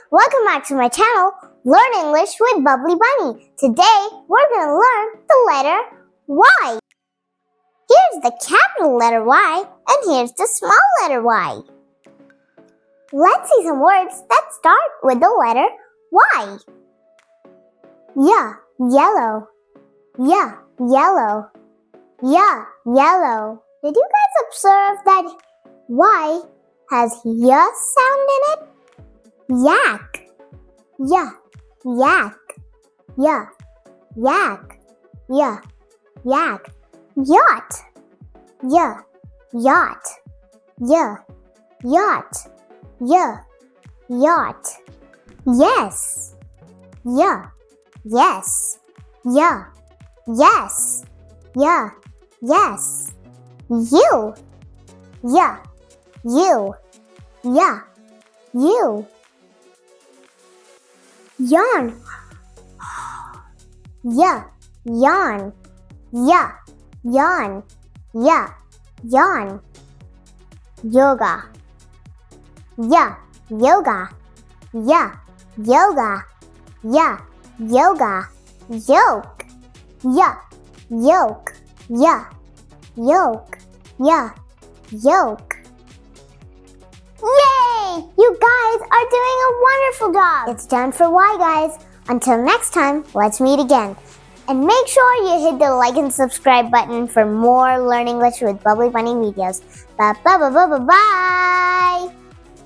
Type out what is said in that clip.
Welcome back to my channel, Learn English with Bubbly Bunny. Today, we're going to learn the letter Y. Here's the capital letter Y, and here's the small letter Y. Let's see some words that start with the letter Y. Yeah, yellow. Yeah, yellow. Yeah, yellow. Did you guys observe that Y has ya sound in it? Yak. Yeah, yak. Yeah, yak. Yeah, yak. Yacht. Yeah, yacht. Yeah, yacht. Yeah, yacht. Yes. Yeah, yes. Yeah, yes. Yeah, yes. You. Yeah, you. Yeah, you. Yarn. Yeah, yarn. Yeah, yarn. Yeah, yarn. Yoga. Yeah, yoga. Yeah, yoga. Yeah, yoga. Yoke. Yeah, yoke. Yeah, yoke. Yeah, yoke. Yay! You guys are doing a wonderful job! It's done for Y, guys. Until next time, let's meet again. And make sure you hit the like and subscribe button for more Learn English with Bubbly Bunny videos. Bye.